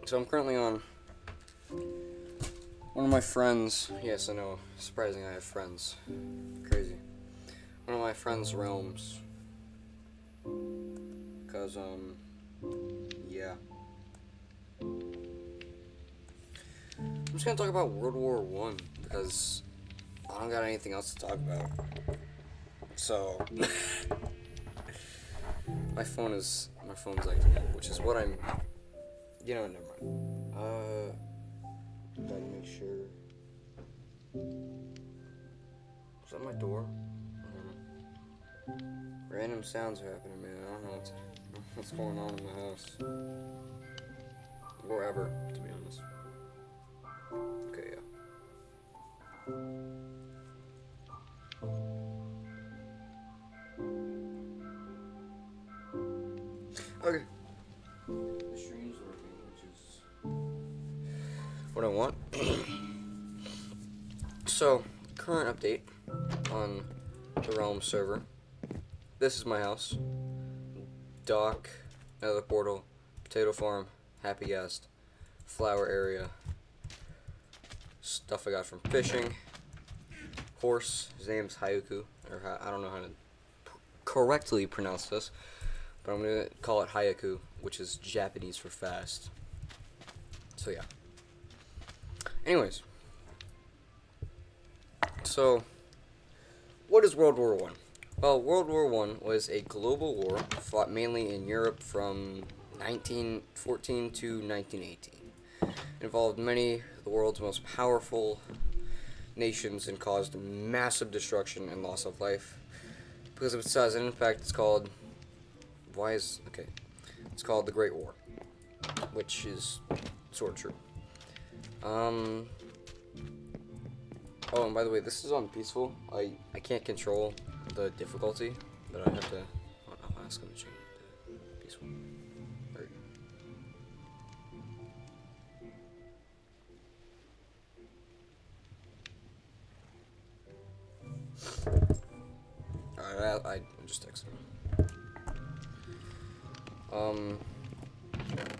So I'm currently on one of my friends. Yes, I know. Surprising, I have friends. Crazy. One of my friends' realms. Cause yeah. I'm just gonna talk about World War I because I don't got anything else to talk about. So my phone's acting up, which is what I'm. Never mind. Gotta make sure. Is that my door? I don't know. Random sounds are happening, man. I don't know what's going on in my house. Or ever, to be honest. Okay, yeah. Okay. The stream's working, which is what I want. So, current update on the Realm server. This is my house. Dock, another portal, potato farm, happy guest, flower area, stuff I got from fishing, horse, his name's Hayuku, or I don't know how to correctly pronounce this, but I'm going to call it Hayaku, which is Japanese for fast. So yeah. Anyways. So, what is World War I? Well, World War I was a global war fought mainly in Europe from 1914 to 1918. It involved many of the world's most powerful nations and caused massive destruction and loss of life. Because of its size and impact, it's called... It's called the Great War, which is sort of true. Oh, and by the way, this is on peaceful. I can't control the difficulty, but I have to... I'll ask him to change it to peaceful. Alright, I'm just texting him.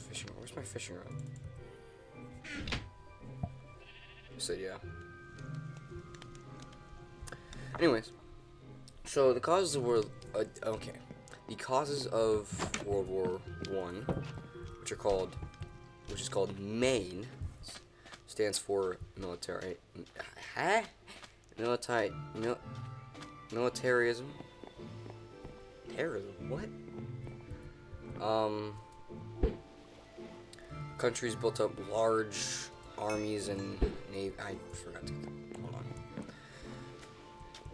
Fishing. Where's my fishing rod? You said yeah. Anyways, so the causes of World War I, which is called Maine, stands for militarism. Terrorism. What? Countries built up large armies and navy. I forgot to. Hold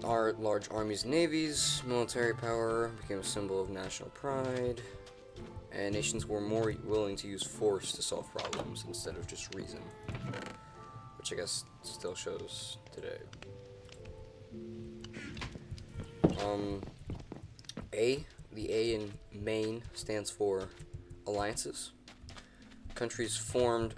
on. Large armies and navies, military power became a symbol of national pride, and nations were more willing to use force to solve problems instead of just reason, which I guess still shows today. The A in Maine stands for alliances. Countries formed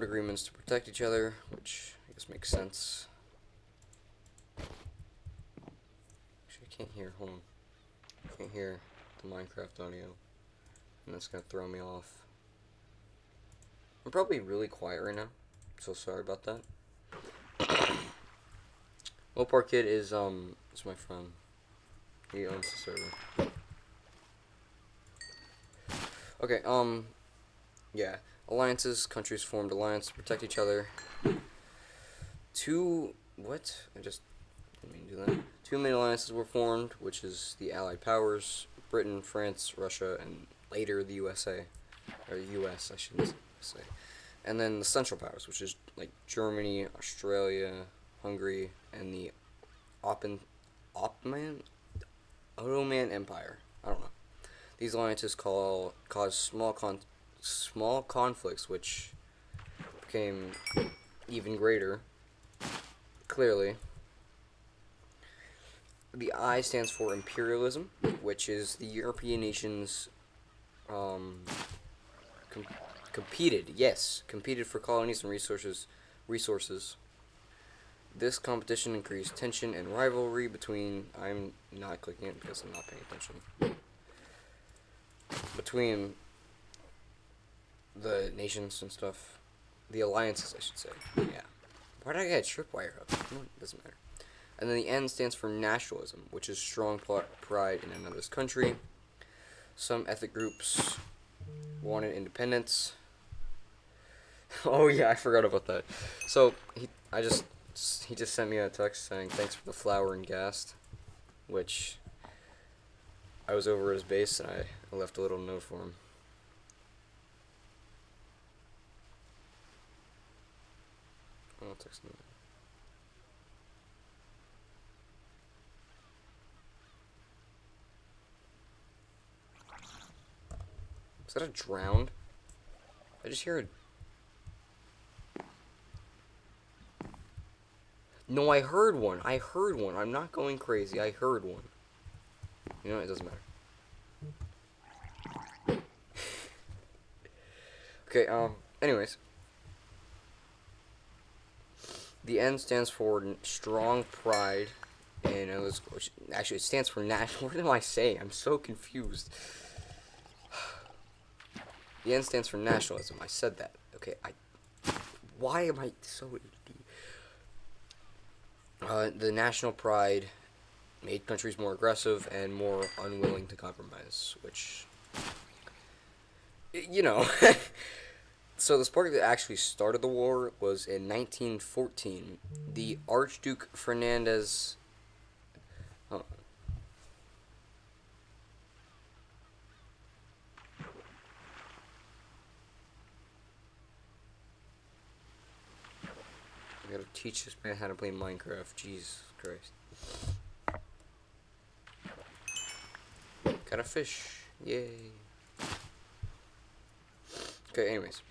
agreements to protect each other, which I guess makes sense. Actually, I can't hear. Hold on. I can't hear the Minecraft audio, and that's gonna throw me off. I'm probably really quiet right now, so sorry about that. Mopar Kid is my friend. He owns the server. Okay, yeah. Alliances, countries formed alliance to protect each other. Two main alliances were formed, which is the Allied powers, Britain, France, Russia, and later the USA. Or US, I should say. And then the Central Powers, which is like Germany, Australia, Hungary, and the Ottoman Empire. I don't know. These alliances caused small conflicts, which became even greater. Clearly, the I stands for imperialism, which is the European nations competed for colonies and resources. This competition increased tension and rivalry between. I'm not clicking it because I'm not paying attention. Between the nations and stuff. The alliances, I should say. Yeah. Why did I get a tripwire up? It doesn't matter. And then the N stands for nationalism, which is strong pride in another's country. Some ethnic groups wanted independence. Oh yeah, I forgot about that. So he just sent me a text saying thanks for the flour and gas, which I was over at his base and I left a little note for him. I'll text him. Is that a drowned? I just hear a... No, I heard one. I heard one. I'm not going crazy. I heard one. You know, it doesn't matter. Okay, anyways. The N stands for strong pride, and actually it stands for national. What am I saying? I'm so confused. The N stands for nationalism. I said that. Okay, why am I so AD? The national pride made countries more aggressive and more unwilling to compromise, which, you know. So the spark that actually started the war was in 1914. The Archduke Fernandez... Oh. I gotta teach this man how to play Minecraft. Jesus Christ. Got a fish. Yay. Okay, anyways.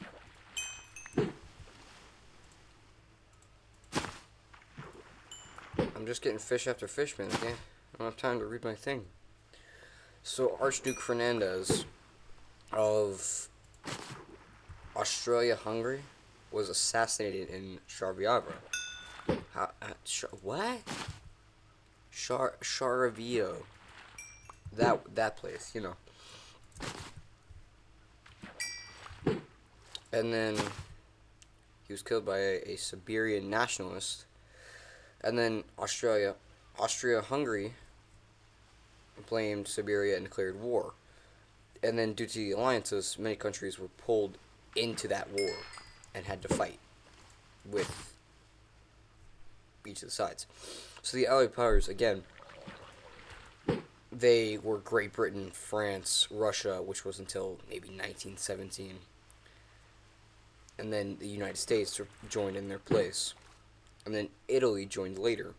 I'm just getting fish after fish, man. Okay? I don't have time to read my thing. So, Archduke Fernandez of Austria-Hungary was assassinated in Sarajevo. What? Sarajevo. That place, you know. And then he was killed by a Siberian nationalist. And then Austria-Hungary blamed Siberia and declared war. And then due to the alliances, many countries were pulled into that war and had to fight with each of the sides. So the Allied powers, again, they were Great Britain, France, Russia, which was until maybe 1917. And then the United States joined in their place. And then Italy joined later.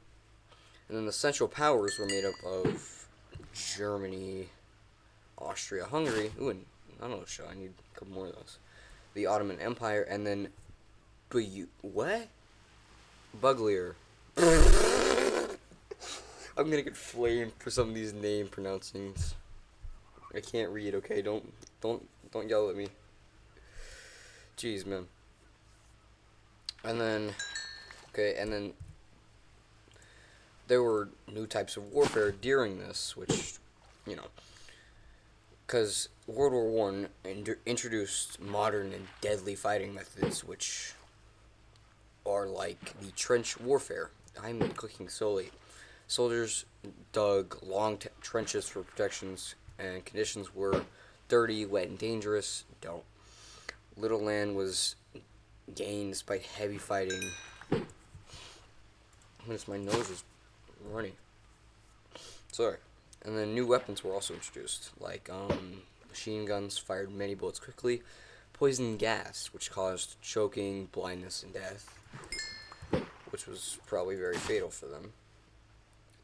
And then the Central Powers were made up of Germany, Austria-Hungary. Ooh, and I don't know, I need a couple more of those. The Ottoman Empire, and then... What? Buglier. I'm gonna get flamed for some of these name pronouncings. I can't read, okay? Don't yell at me. Jeez, man. And then... Okay, and then there were new types of warfare during this, which, you know, because World War I introduced modern and deadly fighting methods, which are like the trench warfare. I'm clicking so late. Soldiers dug long trenches for protections, and conditions were dirty, wet, and dangerous. Little land was gained despite heavy fighting. My nose is runny. Sorry. And then new weapons were also introduced, like machine guns fired many bullets quickly, poison gas, which caused choking, blindness, and death, which was probably very fatal for them.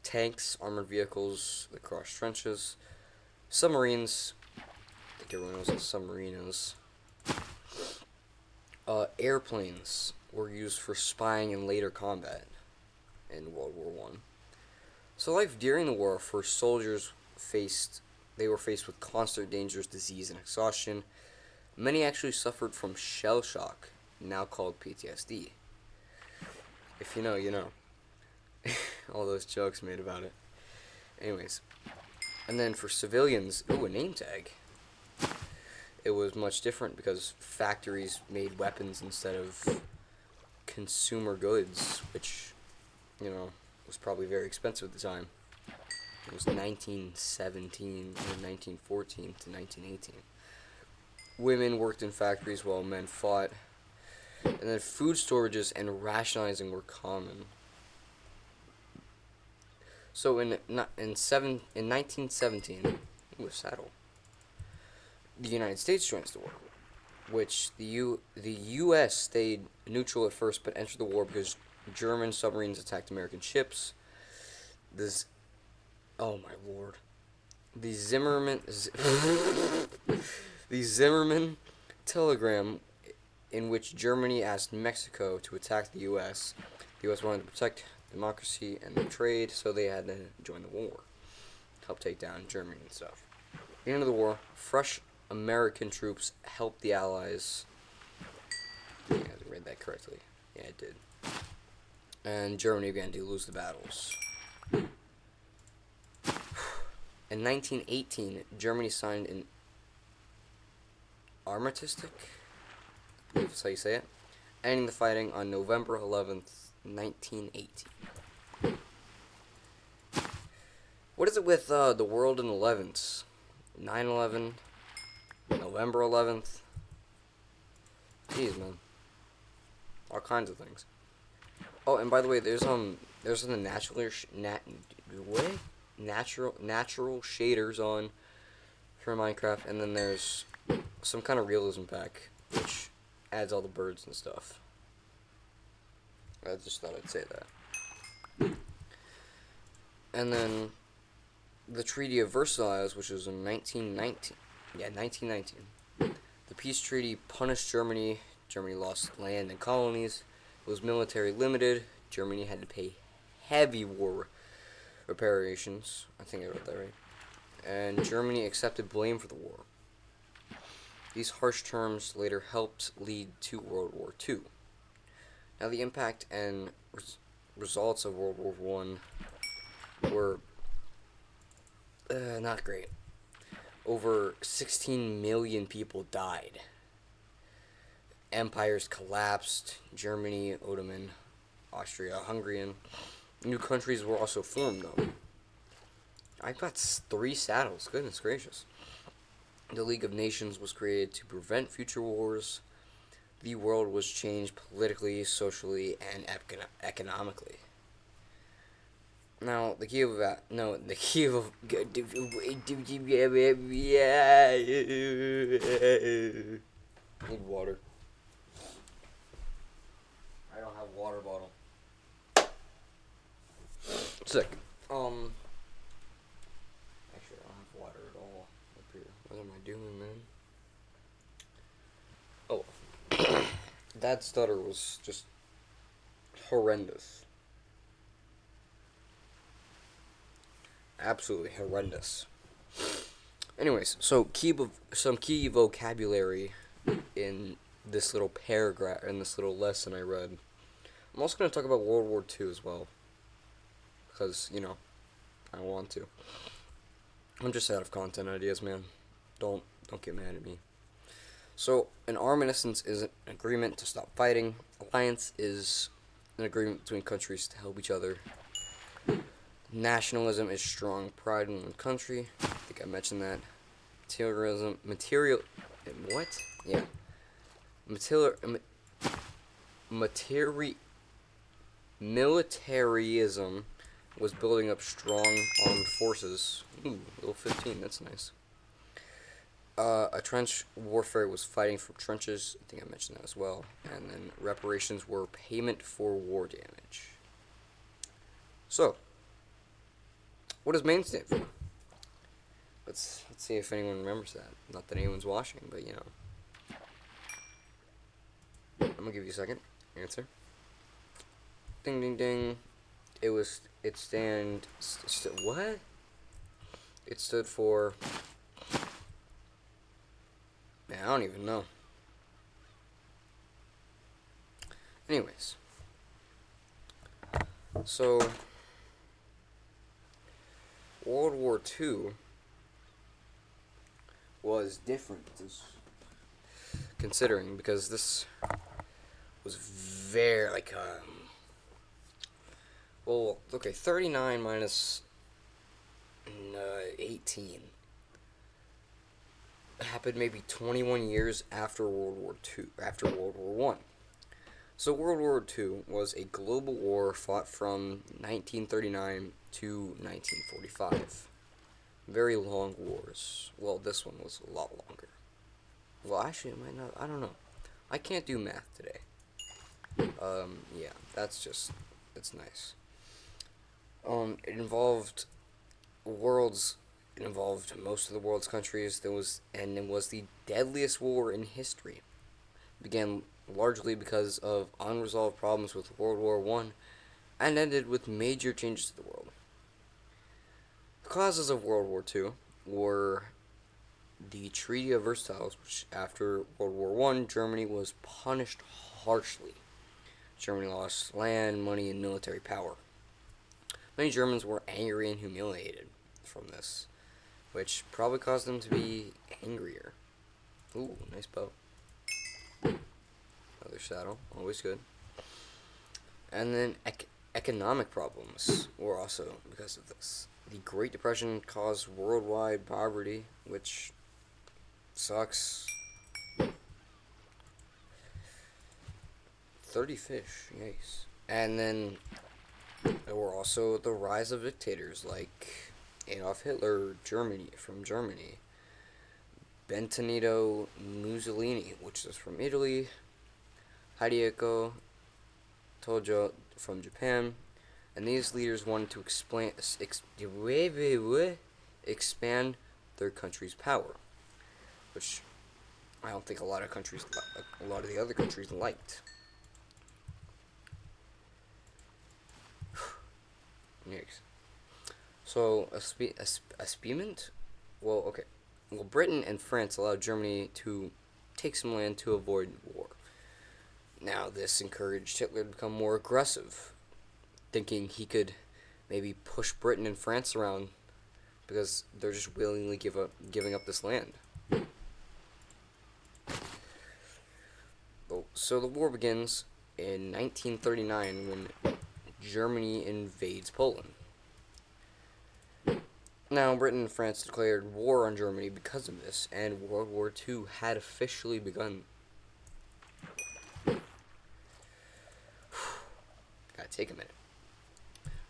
Tanks, armored vehicles that crossed trenches, submarines. I think everyone knows what a submarine is. Airplanes were used for spying and later combat in World War I. So life during the war for soldiers they were faced with constant dangers, disease, and exhaustion. Many actually suffered from shell shock, now called PTSD. If you know, you know. All those jokes made about it. Anyways. And then for civilians, ooh, a name tag. it was much different because factories made weapons instead of consumer goods, which, you know, was probably very expensive at the time. It was 1917 or 1914 to 1918. Women worked in factories while men fought, and then food storages and rationalizing were common. So in 1917, saddle, the United States joins the war, which the U.S. stayed neutral at first, but entered the war because German submarines attacked American ships. This, oh my lord, the the Zimmerman telegram, in which Germany asked Mexico to attack the U.S. The U.S. wanted to protect democracy and the trade, so they had to join the war, help take down Germany and stuff. At the end of the war, fresh American troops helped the Allies. Yeah, I read that correctly. Yeah, it did. And Germany began to lose the battles. In 1918, Germany signed an armistice, I believe that's how you say it, ending the fighting on November 11th, 1918. What is it with the world in 11s? 9/11, November 11th. Jeez, man. All kinds of things. Oh, and by the way, there's the natural shaders on for Minecraft, and then there's some kind of realism pack which adds all the birds and stuff. I just thought I'd say that. And then the Treaty of Versailles, which was in 1919. Yeah, 1919. The peace treaty punished Germany. Germany lost land and colonies. It was military limited. Germany had to pay heavy war reparations. I think I wrote that right. And Germany accepted blame for the war. These harsh terms later helped lead to World War II. Now, the impact and results of World War I were not great. Over 16 million people died. Empires collapsed. Germany, Ottoman, Austria, Hungarian. New countries were also formed, though. I got 3 saddles. Goodness gracious. The League of Nations was created to prevent future wars. The world was changed politically, socially, and economically. Now, the key of need water. I don't have a water bottle. Sick. Actually, I don't have water at all up here. What am I doing, man? Oh, that stutter was just horrendous. Absolutely horrendous. Anyways, so some key vocabulary in this little paragraph, in this little lesson I read. I'm also going to talk about World War II as well, because, you know, I want to. I'm just out of content ideas, man. Don't get mad at me. So, an armistice is an agreement to stop fighting. Alliance is an agreement between countries to help each other. Nationalism is strong pride in one country. I think I mentioned that. Militarism was building up strong armed forces. Ooh, level 15, that's nice. A trench warfare was fighting from trenches. I think I mentioned that as well. And then reparations were payment for war damage. So, what does MAIN stand for? Let's see if anyone remembers that. Not that anyone's watching, but you know. I'm gonna give you a second. Answer. Ding ding ding. What? It stood for. Man, I don't even know. Anyways. So, World War II was different considering, because this was very, like, well, okay, 39 minus 18 happened maybe 21 years after World War II, after World War One. So World War II was a global war fought from 1939 to 1945. Very long wars. Well, this one was a lot longer. Well, actually, it might not. I don't know. I can't do math today. Yeah, it's nice. It involved worlds. It involved most of the world's countries. And it was the deadliest war in history. It began largely because of unresolved problems with World War One, and ended with major changes to the world. The causes of World War Two were the Treaty of Versailles, which after World War One, Germany was punished harshly. Germany lost land, money, and military power. Many Germans were angry and humiliated from this, which probably caused them to be angrier. Ooh, nice bow. Another saddle, always good. And then economic problems were also because of this. The Great Depression caused worldwide poverty, which sucks. 30 fish, yikes. And then there were also the rise of dictators like Adolf Hitler, from Germany, Benito Mussolini, which is from Italy, Hideko Tojo from Japan, and these leaders wanted to expand their country's power, which I don't think a lot of the other countries liked. Yikes. So, experiment? Well, okay. Well, Britain and France allowed Germany to take some land to avoid war. Now, this encouraged Hitler to become more aggressive, thinking he could maybe push Britain and France around because they're just willingly giving up this land. So the war begins in 1939 when Germany invades Poland. Now, Britain and France declared war on Germany because of this, and World War II had officially begun. Gotta take a minute.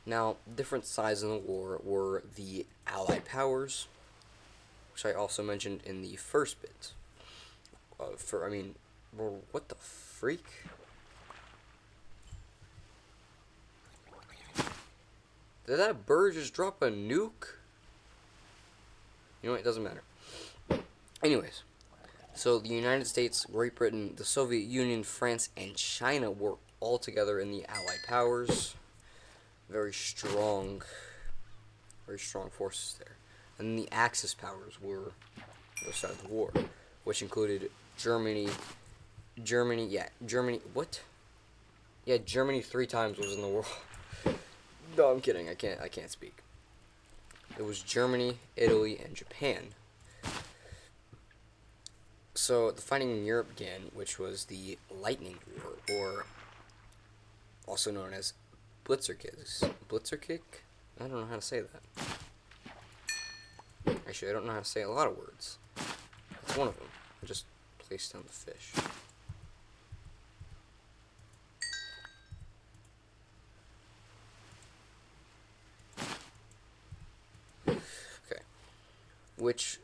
Now, different sides in the war were the Allied powers, which I also mentioned in the first bit. What the freak? Did that bird just drop a nuke? You know what? It doesn't matter. Anyways, so the United States, Great Britain, the Soviet Union, France, and China were all together in the Allied powers. Very strong forces there. And the Axis powers were the other side of the war, which included Germany. What? Yeah, Germany 3 times was in the war. No, I'm kidding. I can't speak. It was Germany, Italy, and Japan. So the fighting in Europe began, which was the Lightning War, or also known as Blitzerkrieg. Blitzerkrieg? I don't know how to say that. Actually, I don't know how to say a lot of words. That's one of them. I just placed down the fish. Which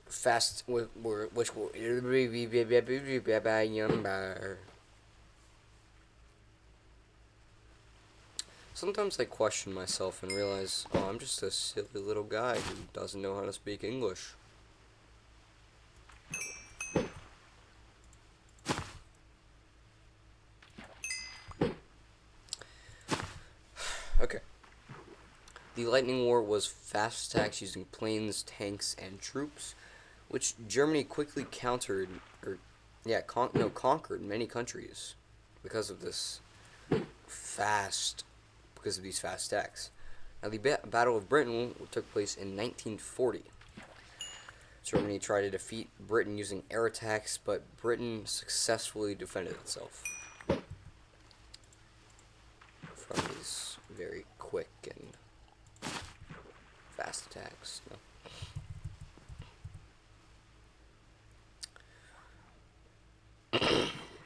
sometimes I question myself and realize, oh, I'm just a silly little guy who doesn't know how to speak English. Okay. The Lightning War was fast attacks using planes, tanks, and troops, which Germany quickly conquered many countries because of these fast attacks. Now, the Battle of Britain took place in 1940. Germany tried to defeat Britain using air attacks, but Britain successfully defended itself from these very quick and fast attacks.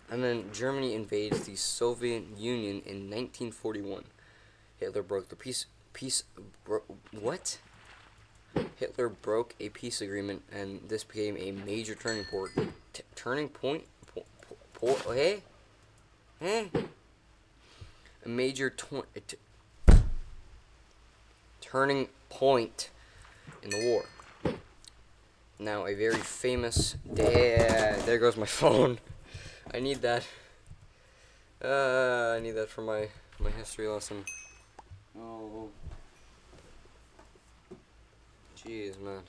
And then Germany invades the Soviet Union in 1941. Hitler broke the what? Hitler broke a peace agreement, and this became a major turning point. Hey, a major turning point in the war. Now, a very famous day. There goes my phone. I need that. I need that for my history lesson. Oh. Jeez, man.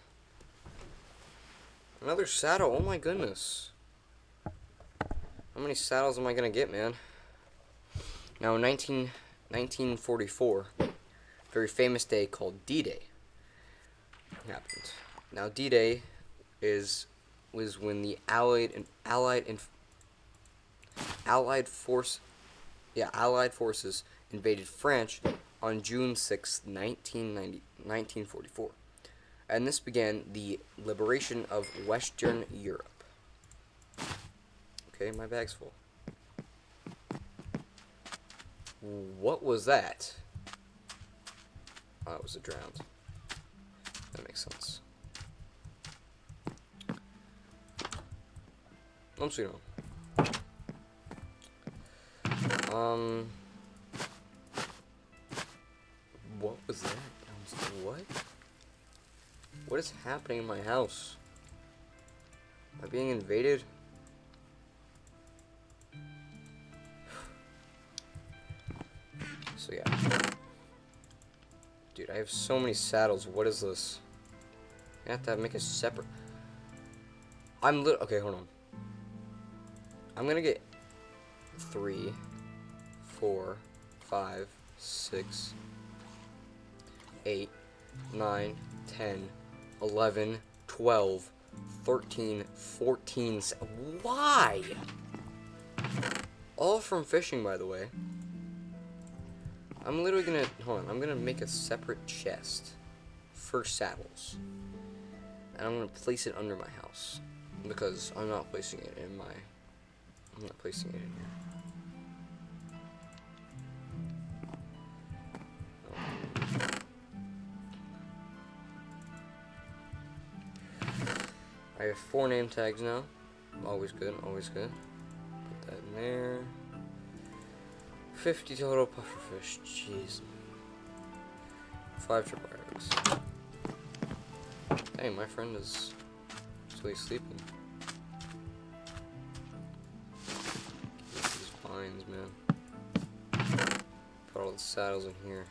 Another saddle. Oh my goodness. How many saddles am I gonna get, man? Now, in 1944, a very famous day called D-Day happened. Now, D-Day was when the Allied forces invaded France on June 6, 1944. And this began the liberation of Western Europe. Okay, my bag's full. What was that? Oh, it was a drowned. That makes sense. I'm just gonna. What was that? What? What is happening in my house? Am I being invaded? So yeah. Dude, I have so many saddles. What is this? I have to make a separate. Okay, hold on. I'm gonna get 3, 4, 5, 6, 8, 9, 10, 11, 12, 13, 14. Why? All from fishing, by the way. I'm literally gonna, hold on, I'm gonna make a separate chest for saddles. And I'm gonna place it under my house. Because I'm not placing it in my, I'm not placing it in here. I have 4 name tags now. Always good, always good. Put that in there. 50 total pufferfish, jeez. 5 triple arrows. Hey, my friend is actually sleeping. These vines, man. Put all the saddles in here.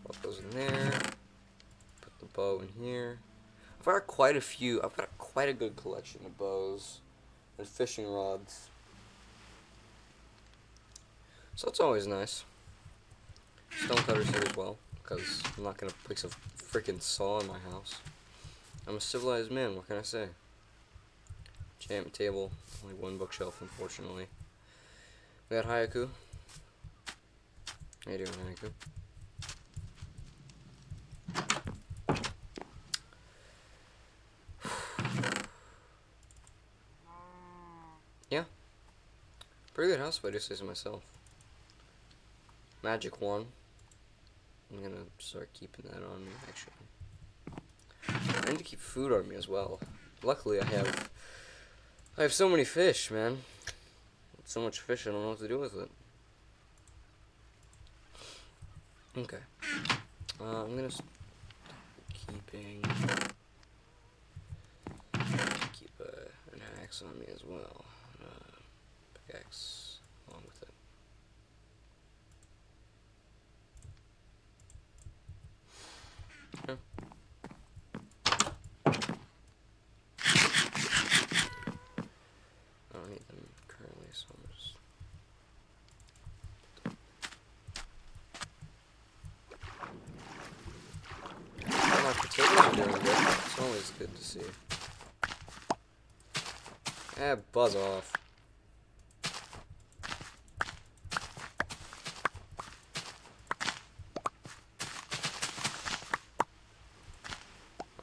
Put those in there. Put the bow in here. I've got quite a few. I've got quite a good collection of bows and fishing rods. So it's always nice. Stone cutters here as well, because I'm not gonna place a freaking saw in my house. I'm a civilized man. What can I say? Enchantment table. Only 1 bookshelf, unfortunately. We got Hayaku. How you doing, Hayaku? Yeah. Pretty good house if I do say so myself. Magic wand. I'm gonna start keeping that on me, actually. I need to keep food on me as well. Luckily, I have so many fish, man. So much fish, I don't know what to do with it. Okay. I'm gonna keep an axe on me as well. Pickaxe along with it. Yeah. I don't need them currently, so I'm just turtles are doing good. It's always good to see. Ah, buzz off.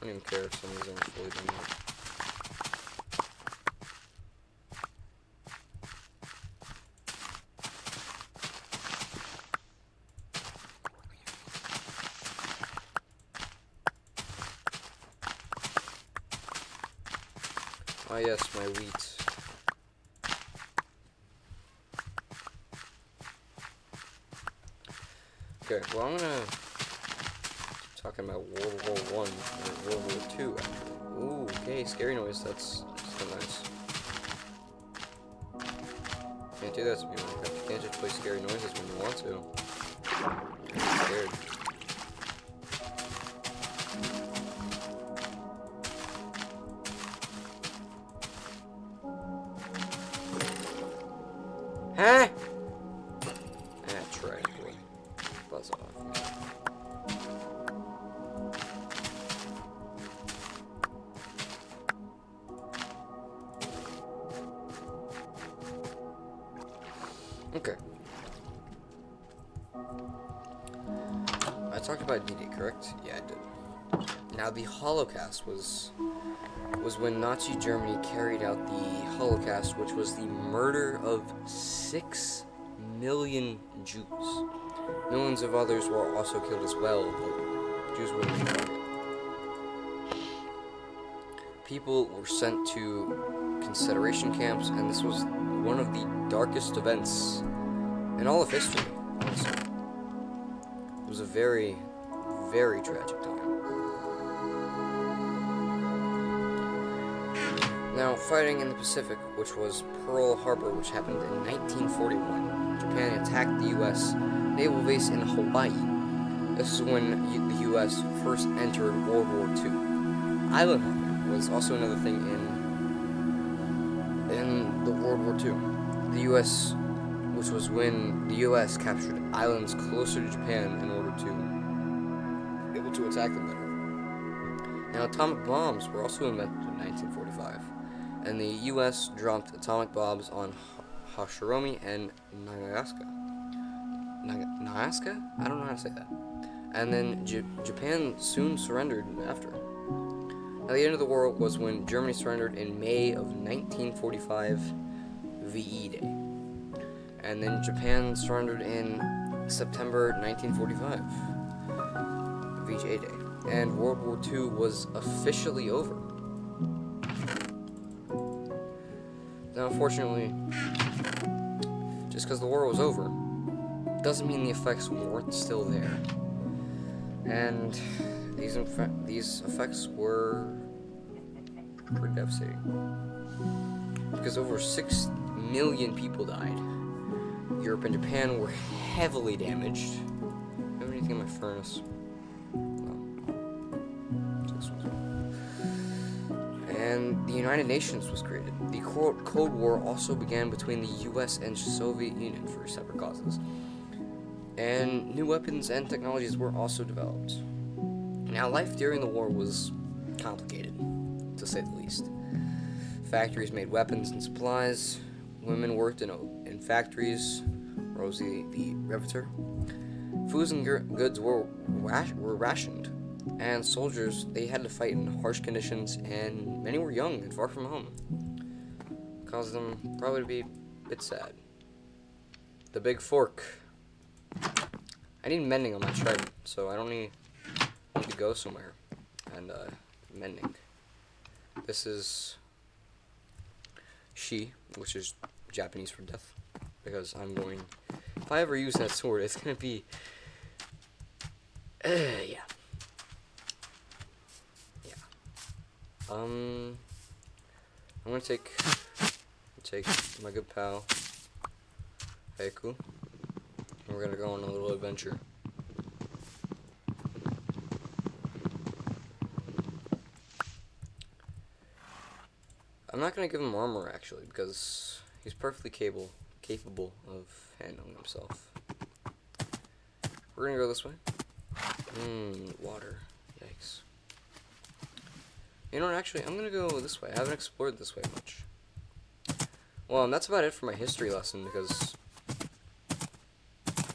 I don't even care if some of these aren't fully done yet. Ah, yes, my wheat. Okay, well, I'm gonna keep talking about World War One or World War Two. Actually, ooh, okay, scary noise. That's so nice. Can't do that to me, Minecraft. You can't just play scary noises when you want to. I'm scared. Huh? That's right, boy. Buzz off. Okay. I talked about D-Day, correct? Yeah, I did. Now, the Holocaust was when Nazi Germany carried out the Holocaust, which was the murder of 6 million Jews. Millions of others were also killed as well, but Jews were the target. People were sent to concentration camps, and this was one of the darkest events in all of history, honestly. It was a very, very tragic time. Now, fighting in the Pacific, which was Pearl Harbor, which happened in 1941, Japan attacked the U.S. naval base in Hawaii. This is when the U.S. first entered World War II. Island hopping was also another thing in the World War II. The U.S., which was when the U.S. captured islands closer to Japan in order to be able to attack them better. Now, atomic bombs were also invented in 1945. And the U.S. dropped atomic bombs on Hiroshima and Nagasaki. Nagasaki? I don't know how to say that. And then Japan soon surrendered after. Now, the end of the war was when Germany surrendered in May of 1945, VE Day. And then Japan surrendered in September 1945, VJ Day. And World War II was officially over. Now, unfortunately, just because the war was over, doesn't mean the effects weren't still there. And these effects were pretty devastating. Because over 6 million people died. Europe and Japan were heavily damaged. Do I have anything in my furnace? And the United Nations was created. The Cold War also began between the US and Soviet Union for separate causes. And new weapons and technologies were also developed. Now, life during the war was complicated, to say the least. Factories made weapons and supplies. Women worked in factories. Rosie the Riveter. Foods and goods were rationed. And soldiers, they had to fight in harsh conditions, and many were young and far from home. Caused them probably to be a bit sad. The big fork. I need mending on my trident, so I don't need to go somewhere. And, mending. This is she, which is Japanese for death. Because if I ever use that sword, it's gonna be, yeah. I'm gonna take my good pal Heiku, and we're gonna go on a little adventure. I'm not gonna give him armor actually, because he's perfectly capable of handling himself. We're gonna go this way. Water. Yikes. You know what, actually, I'm gonna go this way. I haven't explored this way much. Well, and that's about it for my history lesson, because,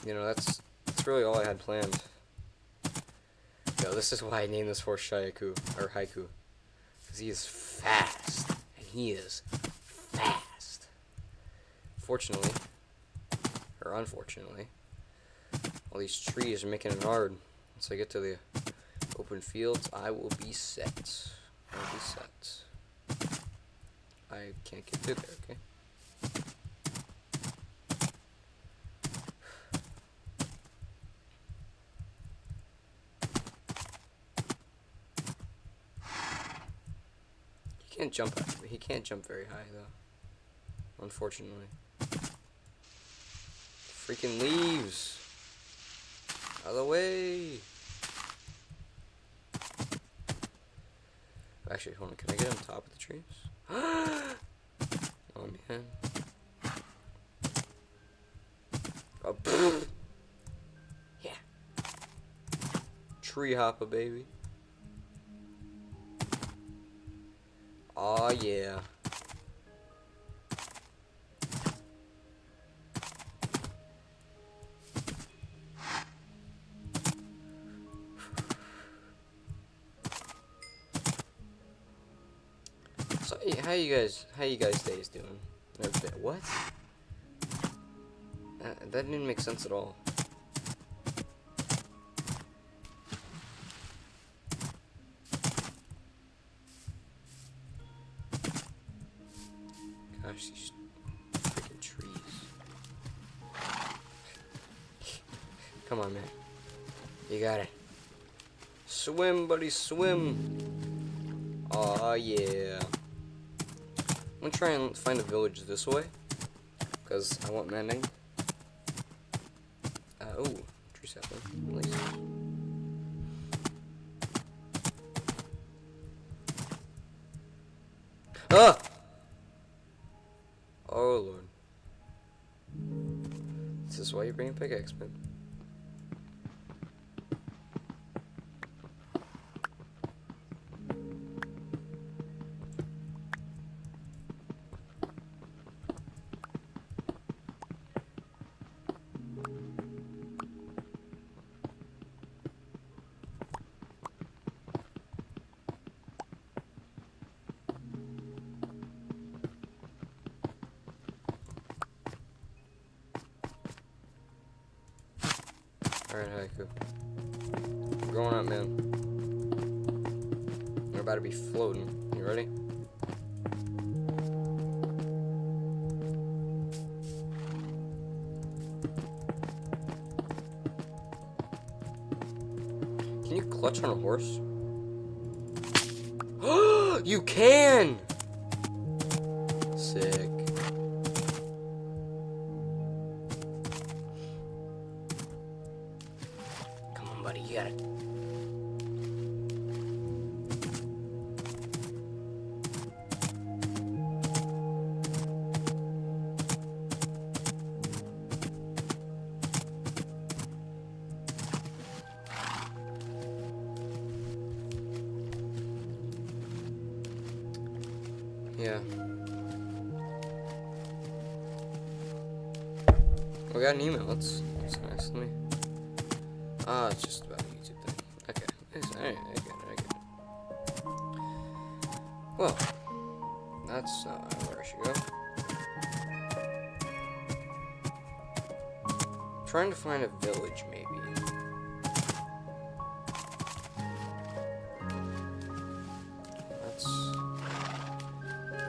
you know, that's really all I had planned. Yo, this is why I named this horse Haiku. Because he is fast. And he is fast. Fortunately, or unfortunately, all these trees are making it hard. Once I get to the open fields, I will be set. I can't get through there, okay? He can't jump very high though. Unfortunately. Freaking leaves. Out of the way. Actually, hold on, can I get on top of the trees? Oh man. Oh, yeah. Tree hopper, baby. Aw, yeah. So, how you guys days doing? What? That didn't make sense at all. Gosh, these freaking trees. Come on, man. You got it. Swim, buddy, swim. Aw, yeah. I'm gonna try and find a village this way, because I want mending. Oh, tree sapling. Nice. Ah! Oh, Lord. This is why you bring a pickaxe, man. Alright, Haiku. We're going up, man. We're about to be floating. You ready? Can you clutch on a horse? You can! Sick. Come on, buddy, you got it. Yeah. We got an email. That's nice. Let me. Ah, it's just about a YouTube thing. Okay. I get it. Well, that's not where I should go. Trying to find a village, maybe. That's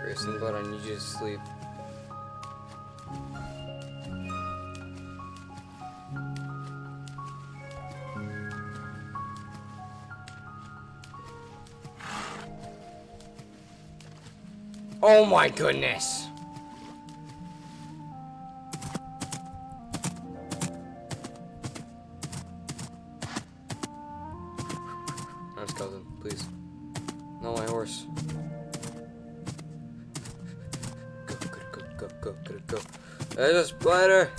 Grayson, but I need you to sleep. Oh my goodness! Nice cousin, please. No, my horse. Go. There's a spider!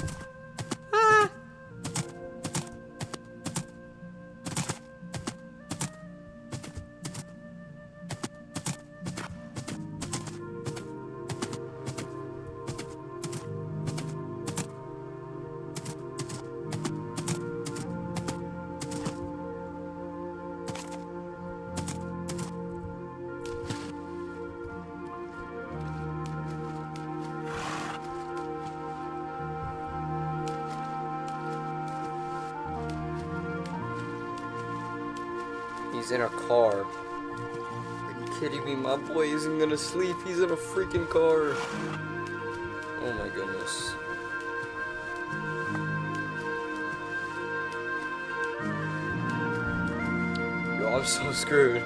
Ah! He's in a car. Are you kidding me? My boy isn't gonna sleep. He's in a freaking car. Oh my goodness. Yo, I'm so screwed.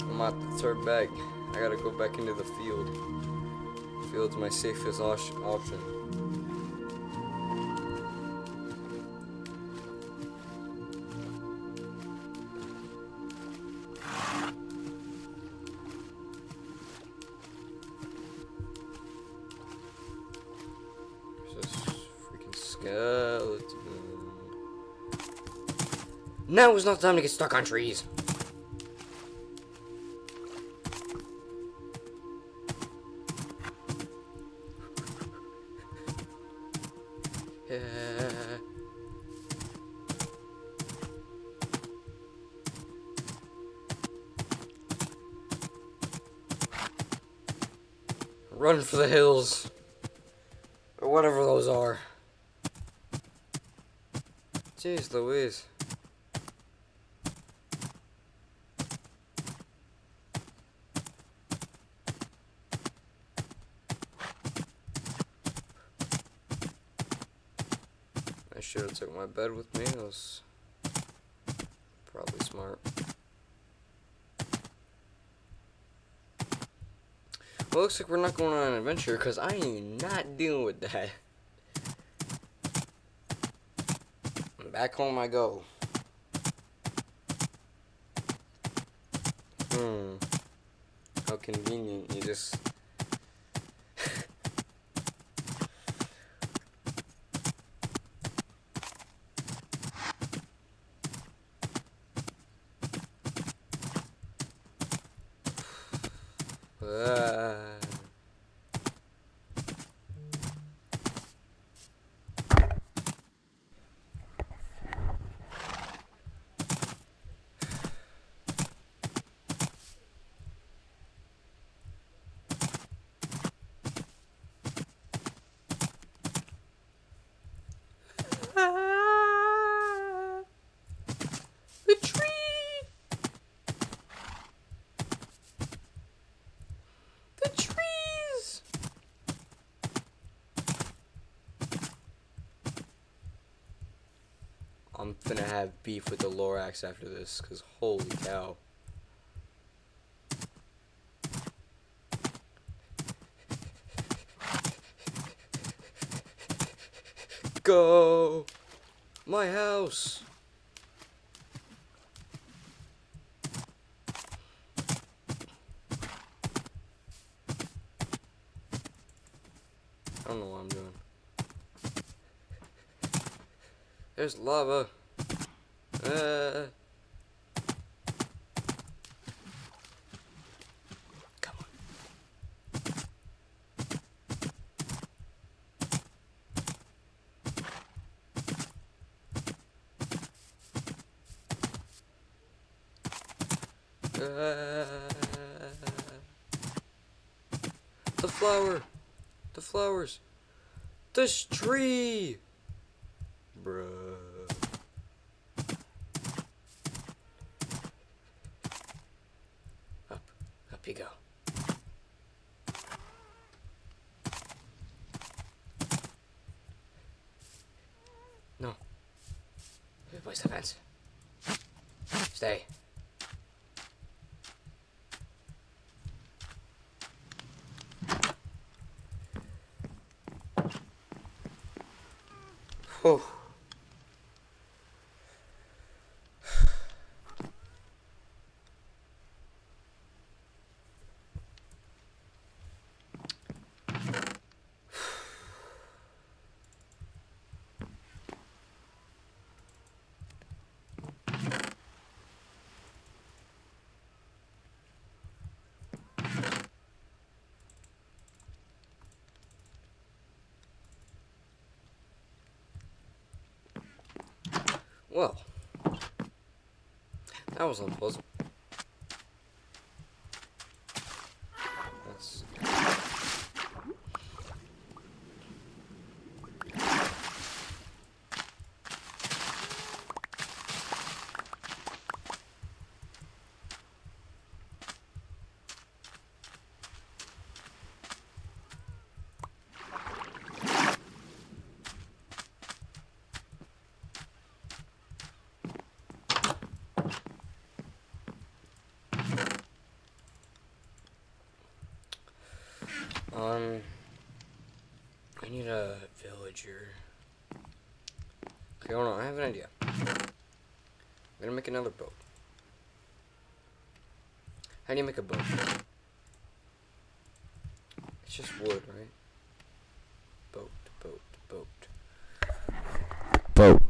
I'm gonna have to turn back. I gotta go back into the field. Field's my safest option. Skeleton. Now is not time to get stuck on trees. Yeah. Run for the hills. Or whatever those are. Jeez Louise. I should have took my bed with me. That was probably smart. Well, looks like we're not going on an adventure because I am not dealing with that. Back home I go. How convenient. You just... The tree! The trees! I'm finna have beef with the Lorax after this, cause holy cow. Go! My house! I don't know what I'm doing. There's lava. Come on. The flower. The flowers. This tree. Bruh. Up you go. No. Replace the fence. Stay. Whew. Well, that was unpleasant. That's... villager. Okay, hold on. I have an idea. I'm gonna make another boat. How do you make a boat? It's just wood, right? Boat, boat, boat. Boat.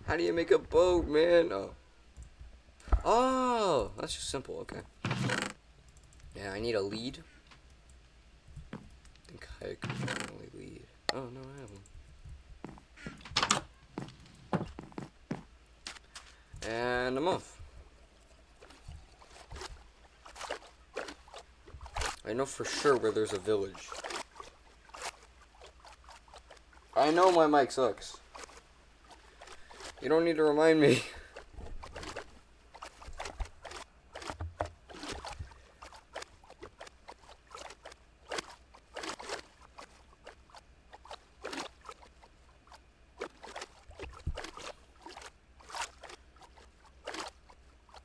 How do you make a boat, man? Oh. Oh, that's just simple, okay. Yeah, I need a lead. I think I could only lead. Oh, no, I have one. And I'm off. I know for sure where there's a village. I know my mic sucks. You don't need to remind me.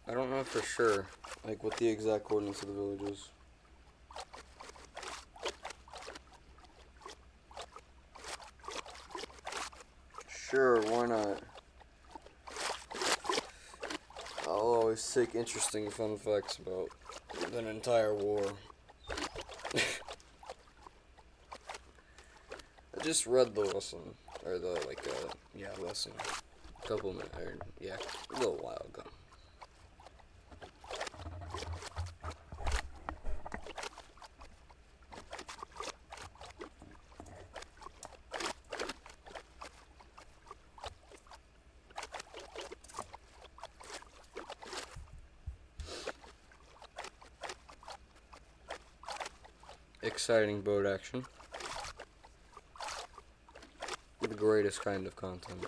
I don't know for sure, like, what the exact coordinates of the village is. Sure, why not? I'll always take interesting fun facts about an entire war. I just read the lesson, or the, lesson. A couple minutes, or, yeah, a little while ago. Exciting boat action. The greatest kind of content.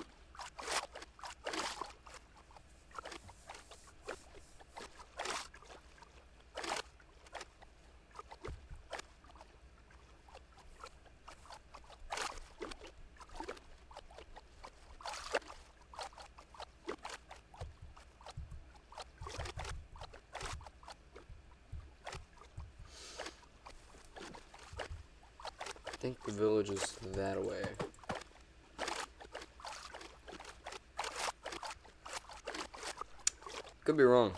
I think the village is that way. Could be wrong.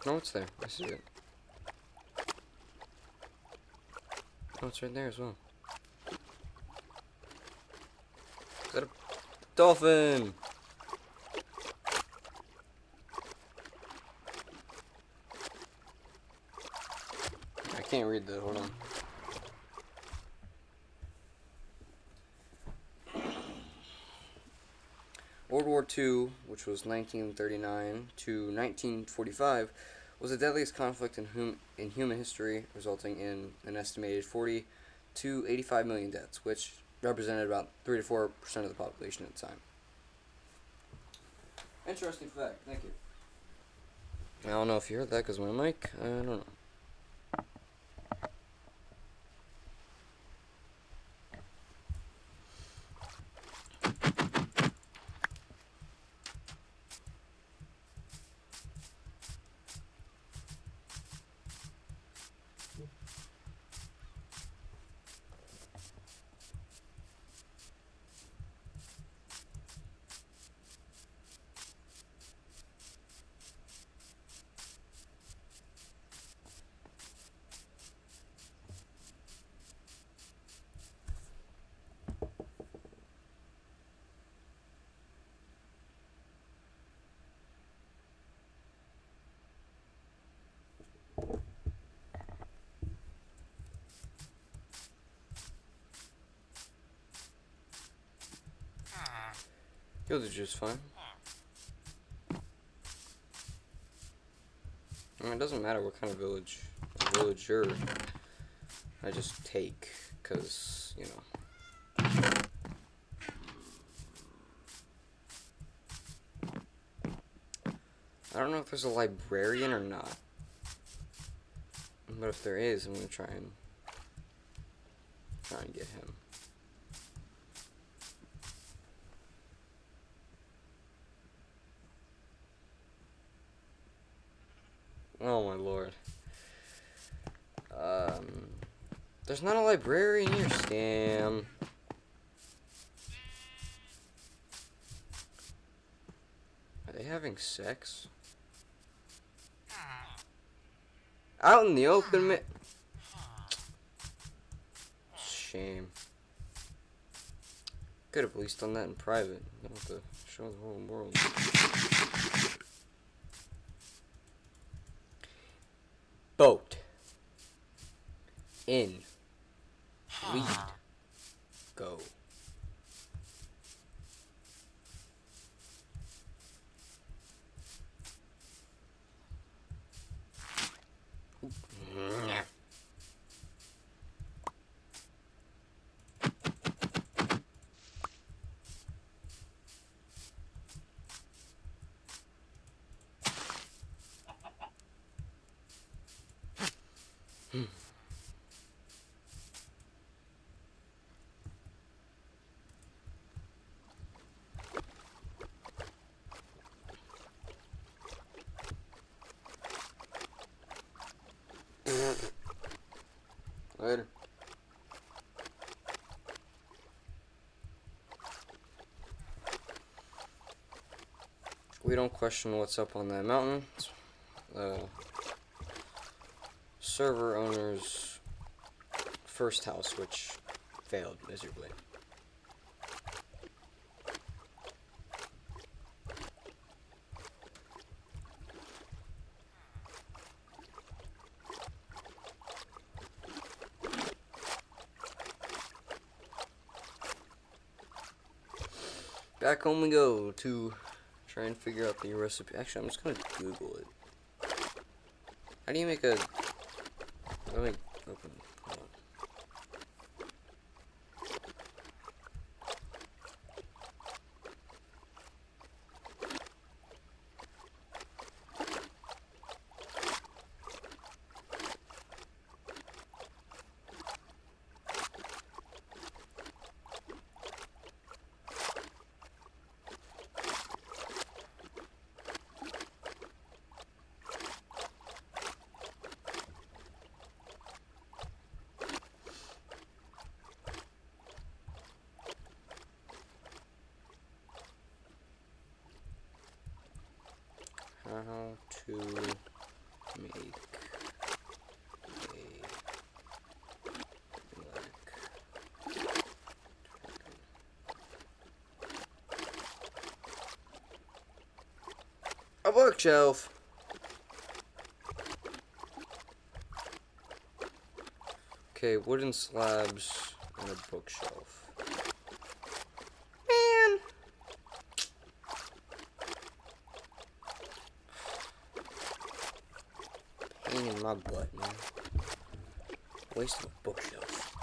No, it's there. I see it. Oh, it's right there as well. Is that a dolphin? I can't read that. Hold on. World War II, which was 1939 to 1945, was the deadliest conflict in human history, resulting in an estimated 40 to 85 million deaths, which represented about 3 to 4% of the population at the time. Interesting fact. Thank you. I don't know if you heard that because my mic, I don't know. You'll do just fine. I mean, it doesn't matter what kind of villager I just take, because, you know. I don't know if there's a librarian or not. But if there is, I'm gonna try and get him. Oh my lord. There's not a librarian here, scam. Are they having sex? Out in the open, shame. Could have at least done that in private. Not to show the whole world. Boat. In. Lead. Go. Later. We don't question what's up on that mountain. Server owner's first house, which failed miserably. Back home we go to try and figure out the recipe. Actually, I'm just gonna Google it. How do you make a... Let me open... Hold on. How to make a bookshelf. Okay, wooden slabs and a bookshelf. Man. Pain in my butt, man. Waste of a bookshelf.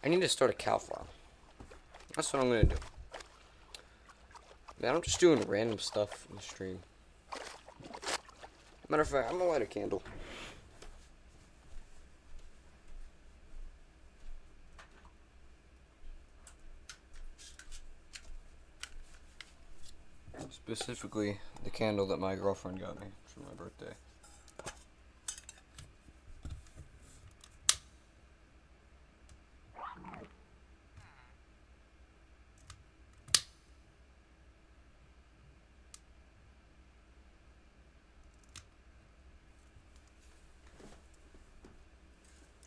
I need to start a cow farm. That's what I'm gonna do. Man, I'm just doing random stuff in the stream. Matter of fact, I'm gonna light a candle. Specifically, the candle that my girlfriend got me for my birthday.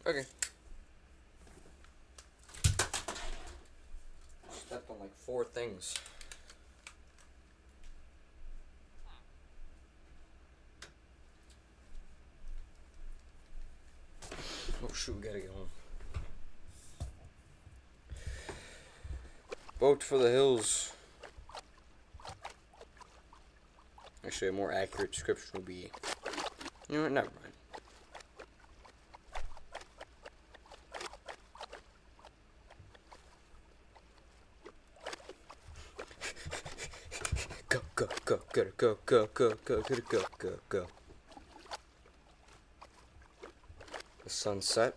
Okay. Stepped on like 4 things. Oh shoot, we gotta get home. Boat for the hills. Actually, a more accurate description would be... You know what, never mind. Go, go, go, go, go, go, go, go, go, go, go, go. The sunset.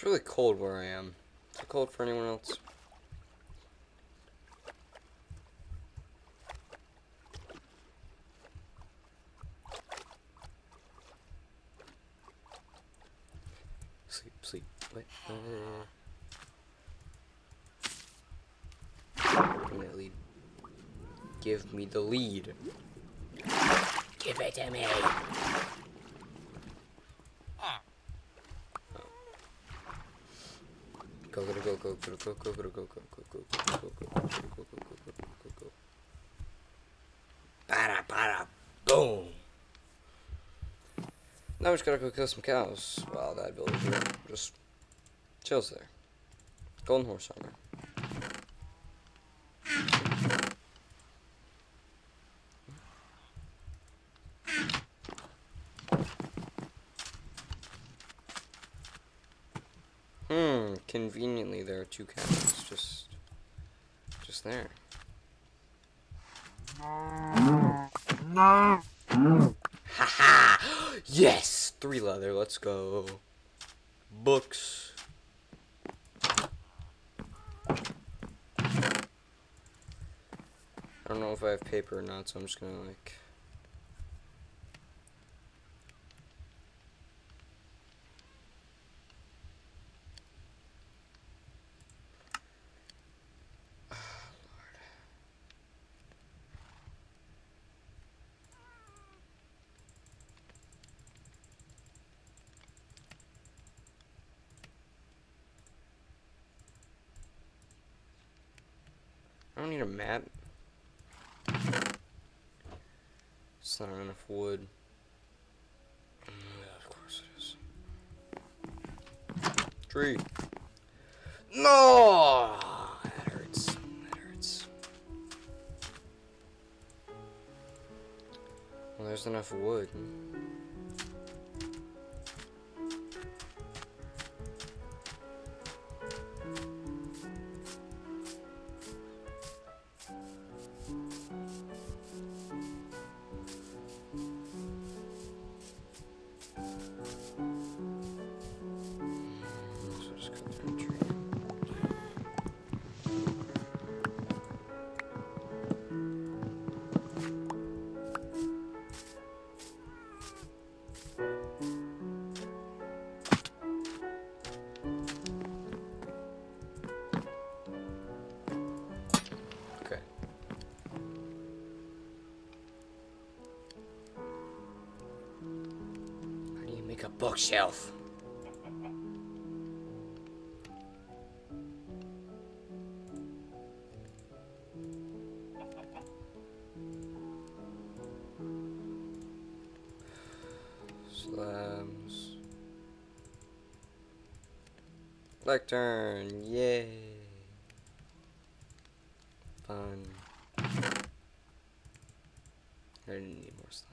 really cold where I am. Is it cold for anyone else? Sleep, sleep. Wait. Give me the lead. Give me the lead. Give it to me. Go, go, go, go, go, go, go, go, go, go, go, go, go, go, go, go, go. Bada, bada, boom. Now we just gotta go kill some cows while that villager just chills there. Golden horse armor. Conveniently there are two cows just there. Haha! Yes! 3 leather, let's go. Books. I don't know if I have paper or not, so I'm just gonna like... I don't need a map. It's not enough wood. Yeah, of course it is. Tree. No! That hurts. That hurts. Well, there's enough wood. Okay. How do you make a bookshelf? Slabs. Lectern, yay. Fun. I didn't need more slabs.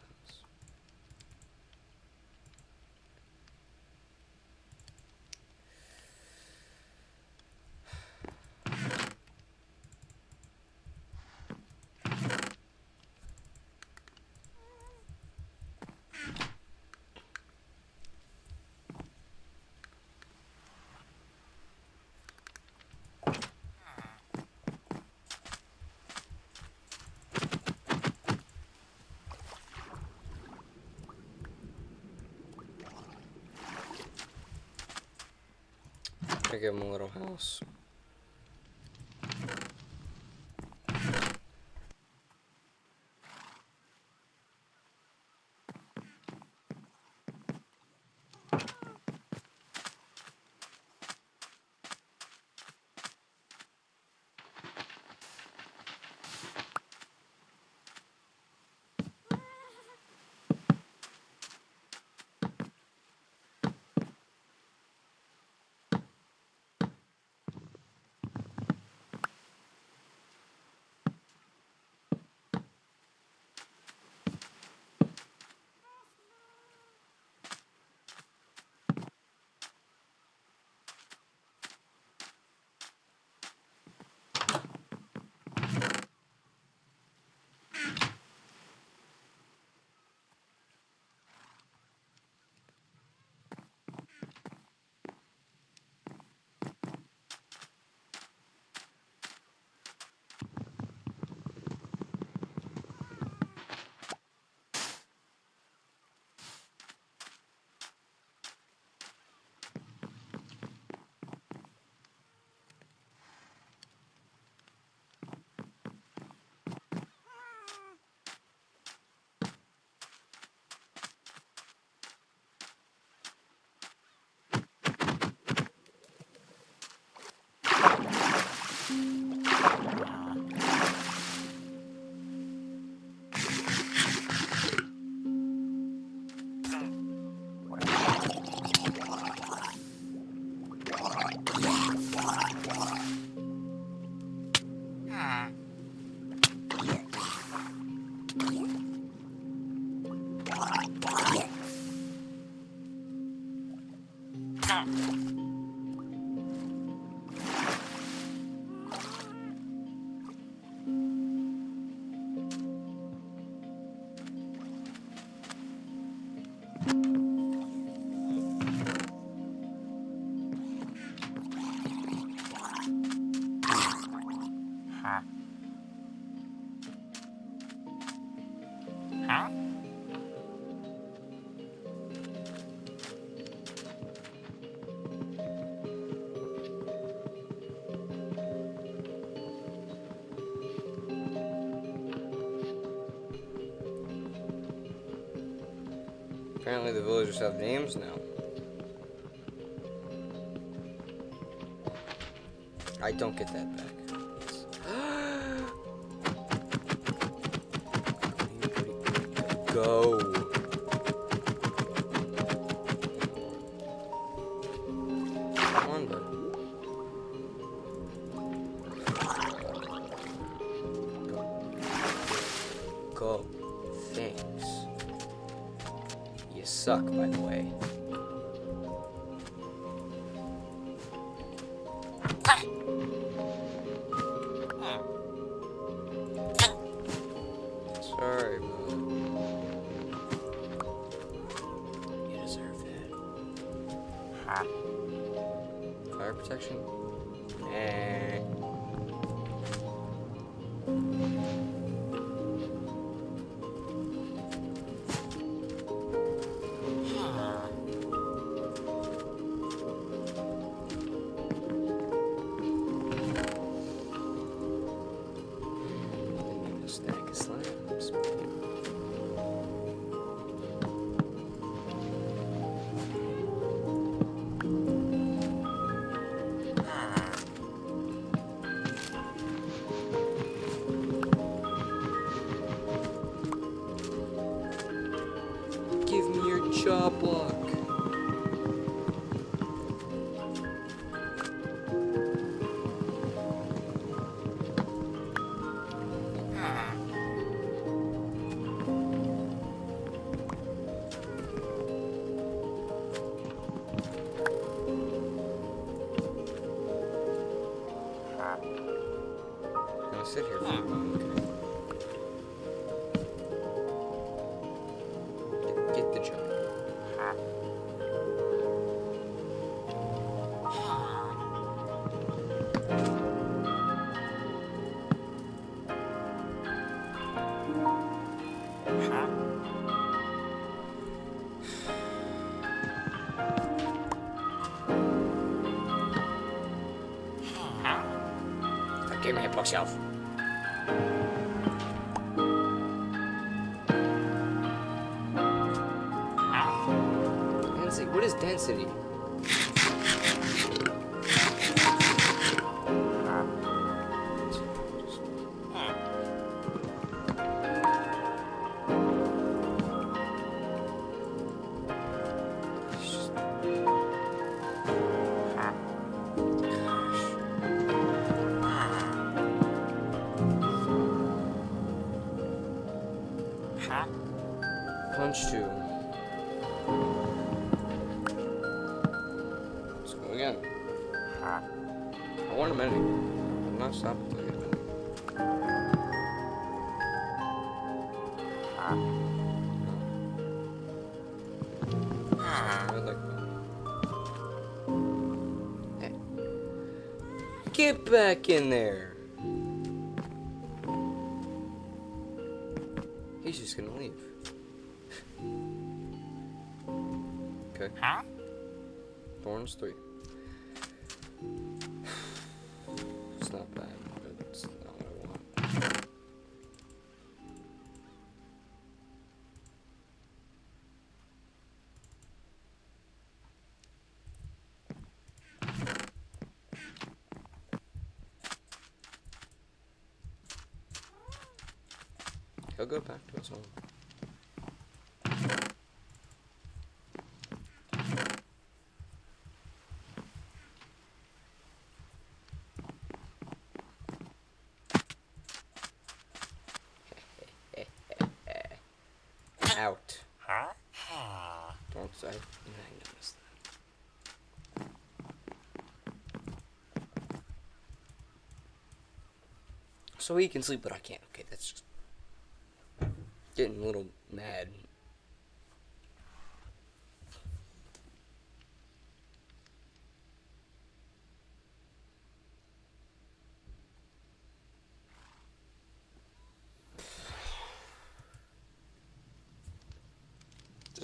I give him a little house. Apparently the villagers have names now. I don't get that back. Go. Come on, bud. Go. Thanks. You suck, by the way. Sorry, bud. You deserve that. Fire protection? Eh. Stack of slabs. Give me your jaw block. I'll sit here for a moment. Get the job. Give me a bookshelf. Density. What is density? Punch 2. Let's go again. I want a menu. I'm not stopping until I get a menu. No. I like that. Hey. Get back in there. He's just gonna leave. Okay. Thorns 3. It's not bad, but it's not what I want. He'll go back to his home. Out. Don't say. I noticed that. So he can sleep, but I can't. Okay, that's just getting a little mad.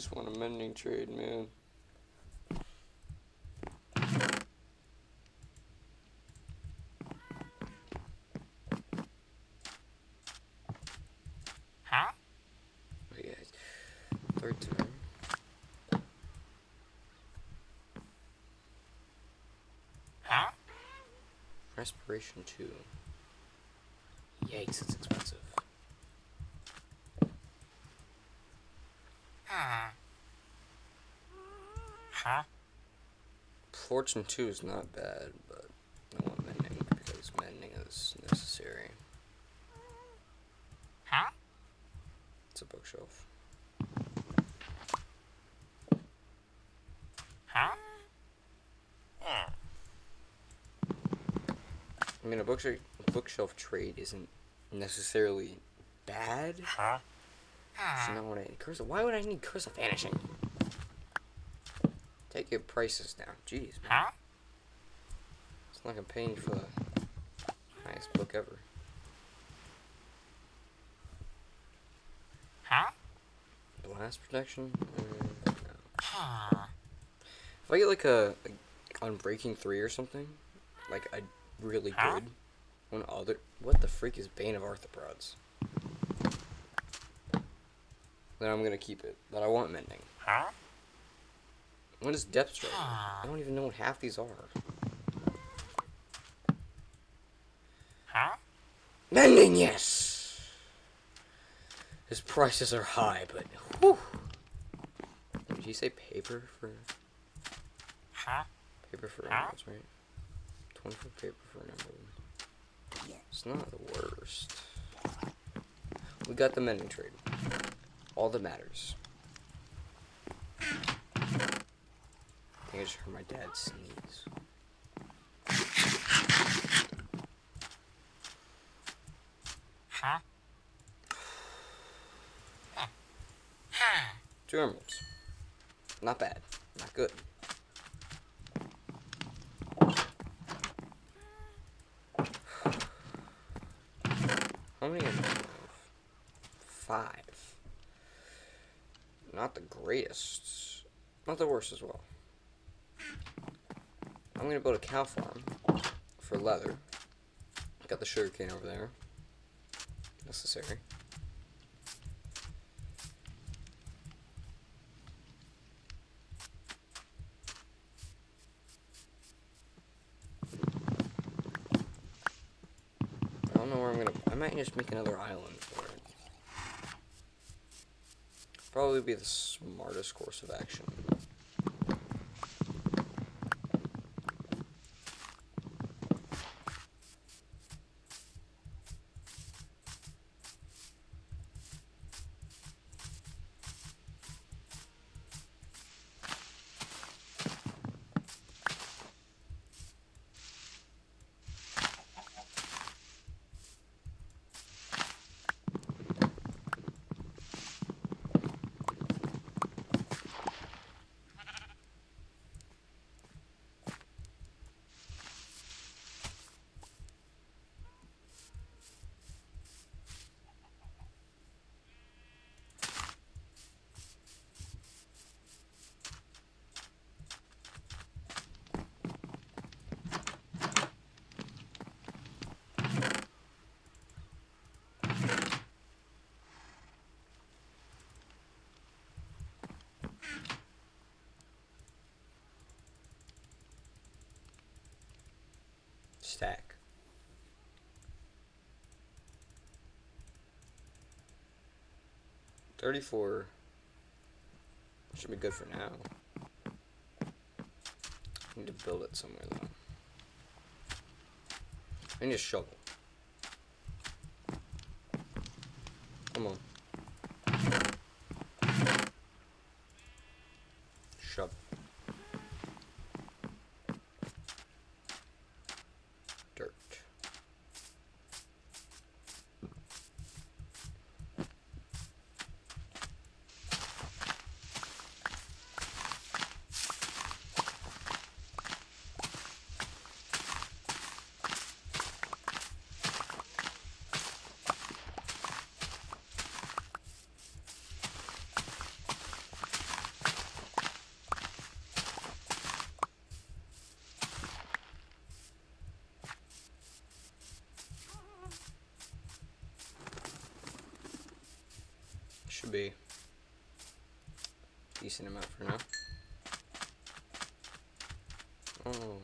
just want a mending trade, man. Huh? Wait, guys. Third turn. Huh? Respiration 2. Yikes, it's expensive. Huh? Fortune 2 is not bad, but I want mending because mending is necessary. Huh? It's a bookshelf. Huh? I mean, a bookshelf trade isn't necessarily bad. Huh? It's not what I need. Curse. Why would I need Curse of Vanishing? Take your prices down. Jeez, man. Huh? It's like I'm paying for the highest book ever. Huh? Blast protection? No. Huh? If I get like a Unbreaking 3 or something, like a really Huh? good one other. What the freak is Bane of Arthropods? Then I'm gonna keep it. But I want mending. Huh? What is Depth Strike? I don't even know what half these are. Huh? Mending, yes! His prices are high, but whew. Did he say paper for Huh? emeralds, right? 24 paper for an emerald. It's not the worst. We got the mending trade. All that matters. I think I just heard my dad sneeze. Huh? 2 emeralds. Not bad. Not good. How many emeralds do I have? 5. Not the greatest. Not the worst as well. I'm gonna build a cow farm for leather. Got the sugarcane over there. Necessary. I don't know where I'm gonna. I might just make another island for it. Probably be the smartest course of action. Stack. $34 should be good for now. I need to build it somewhere though. I need a shovel. Come on. Shovel. Dirt. should be a decent amount for now. Oh.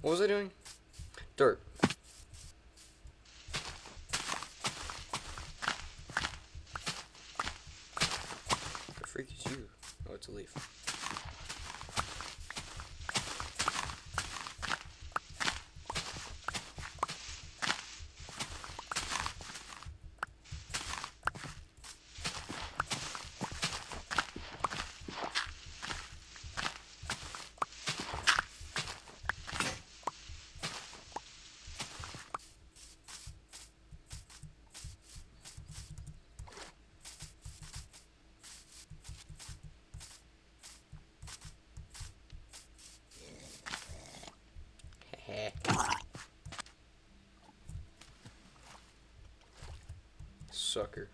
What was I doing? Dirt. The freak is you? Oh, it's a leaf. Sucker.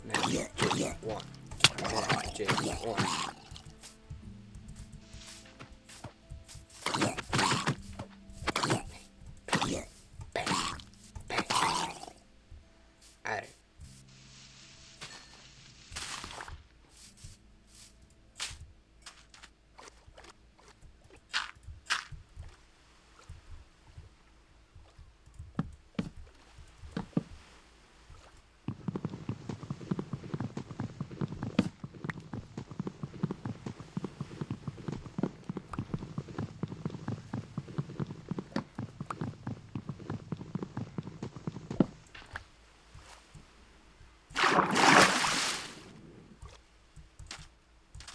Magic one. Magic one. Alright.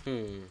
Hmm.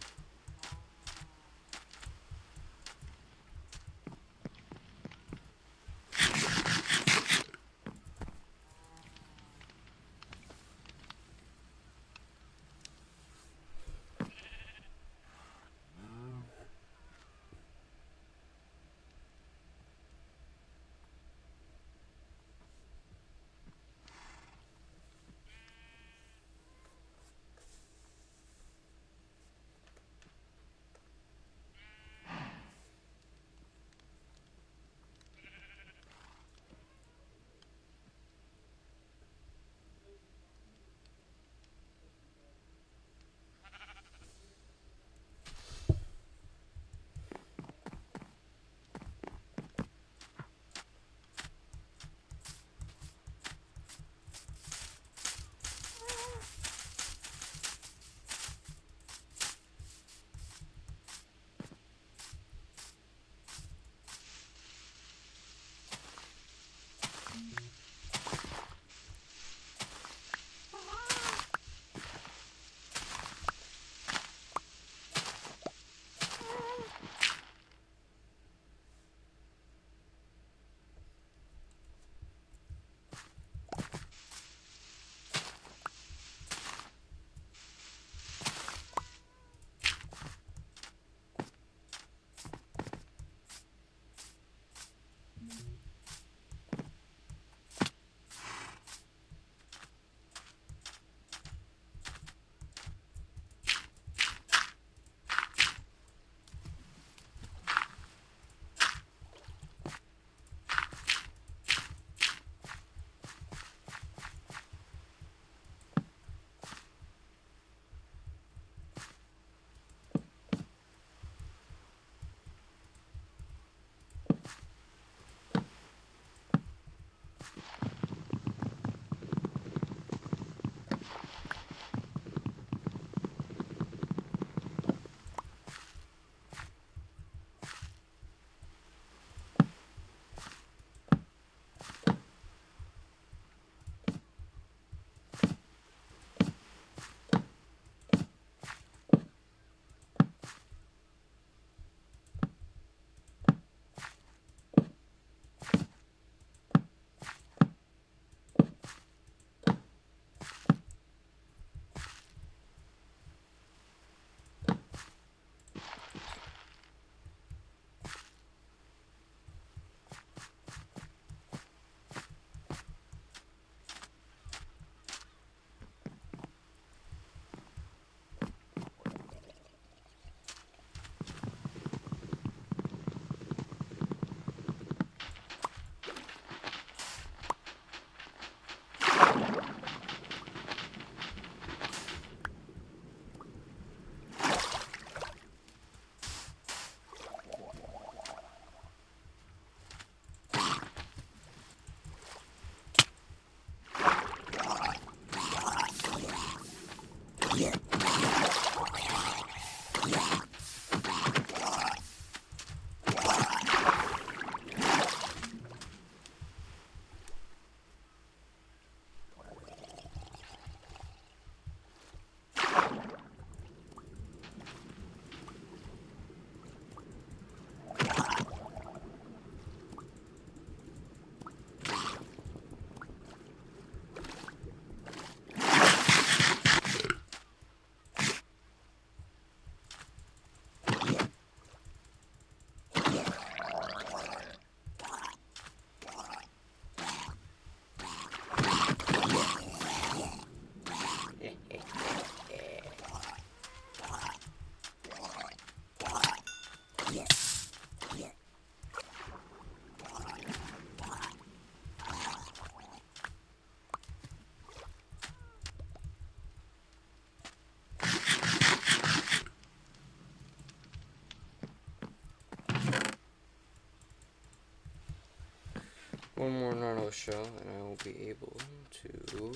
One more Naruto show, and I will be able to.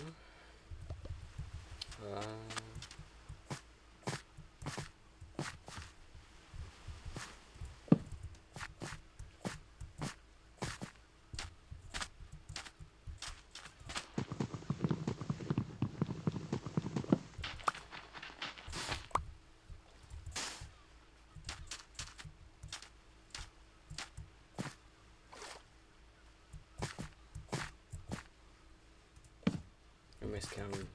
Uh, miscounted.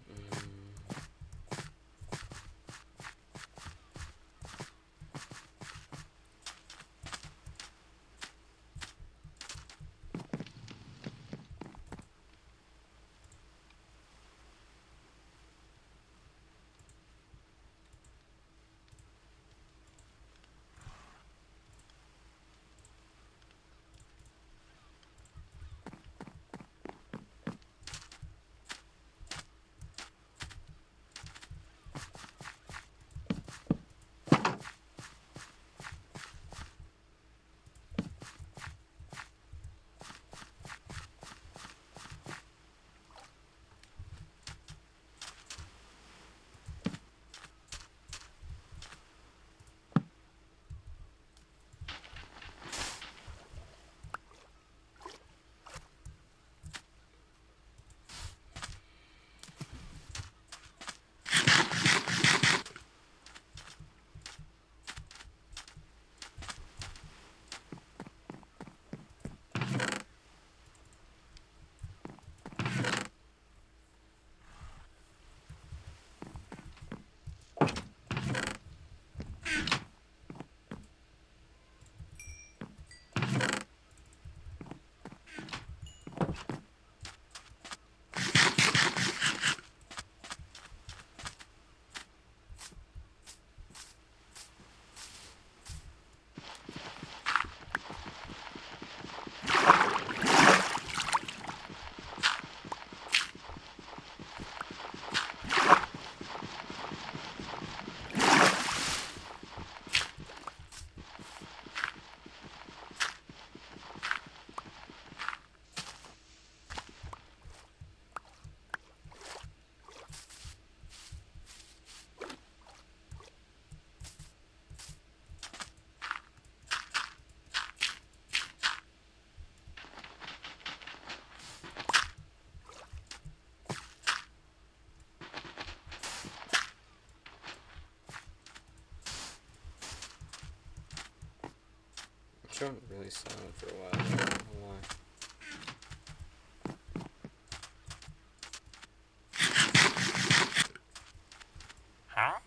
It's been really silent for a while. I don't know why. Huh?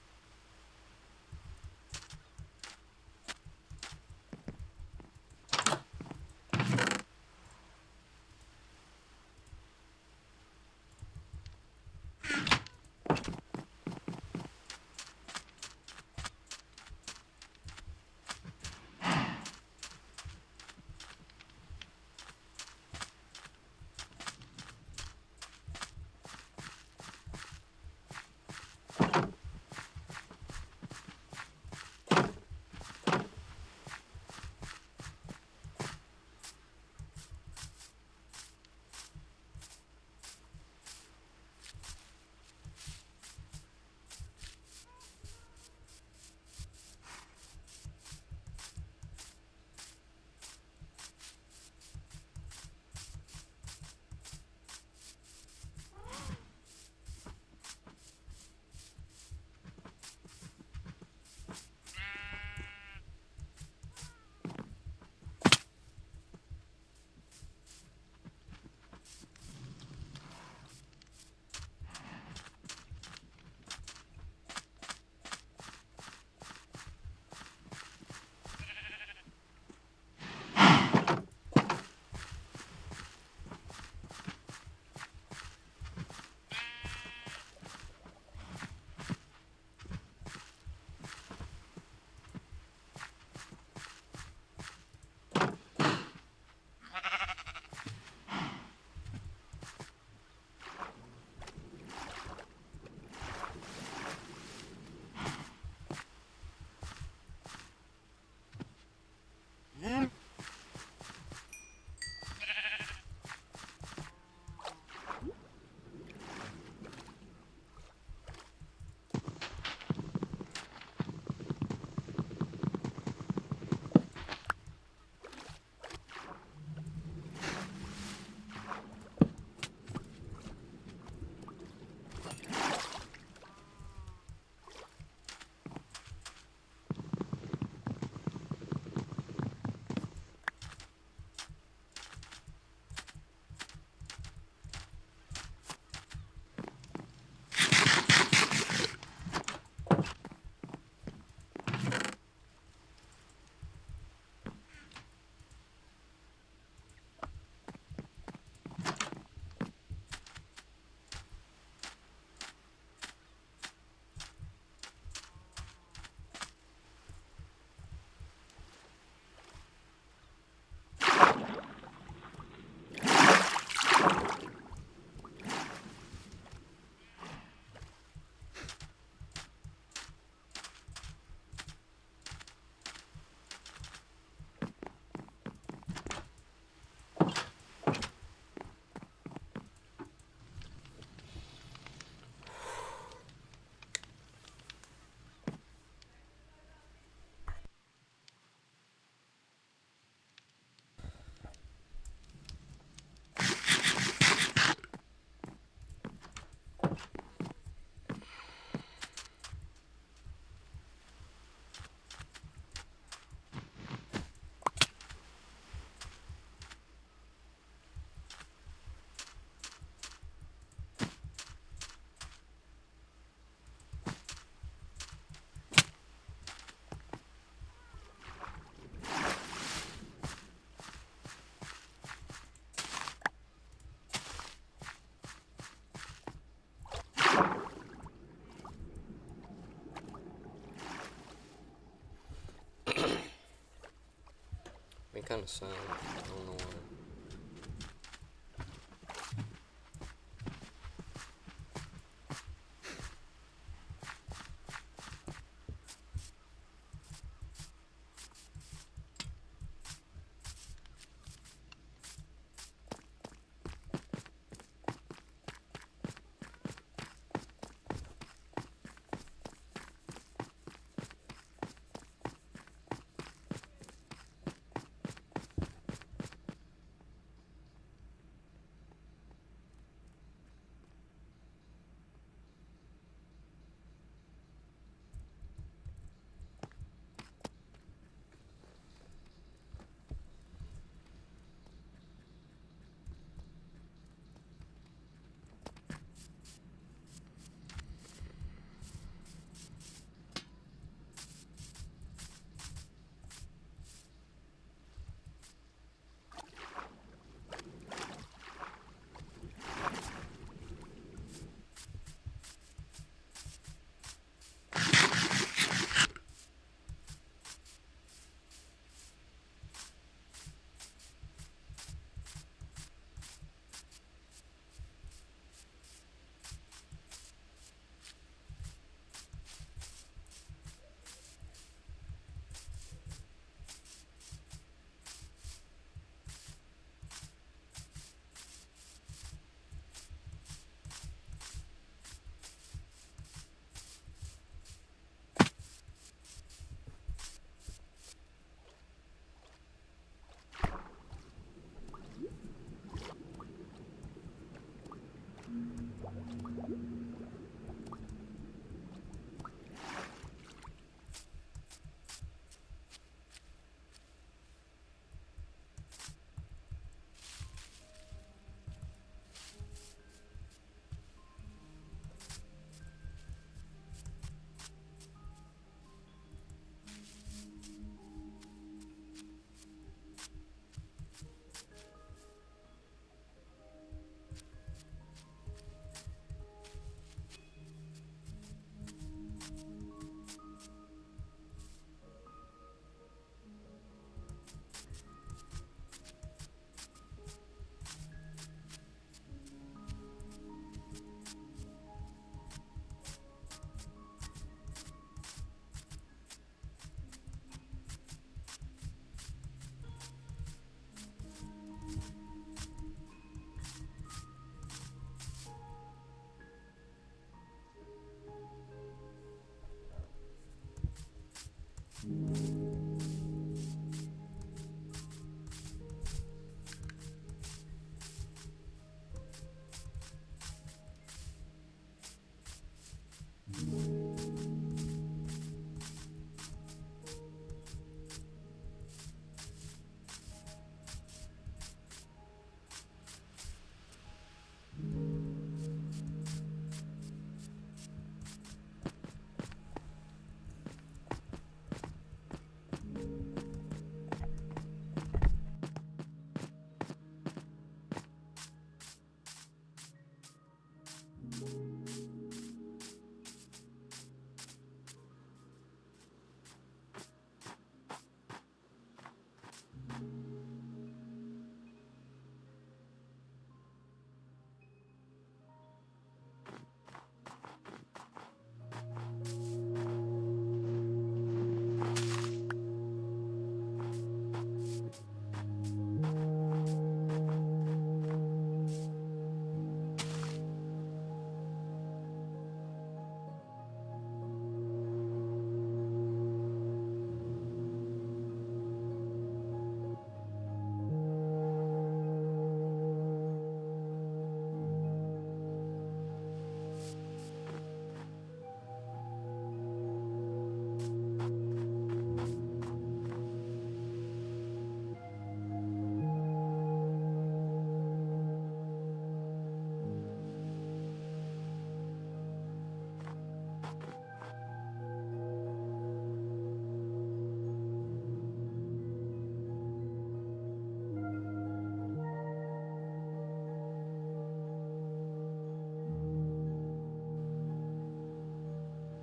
kind of sound. I don't know why.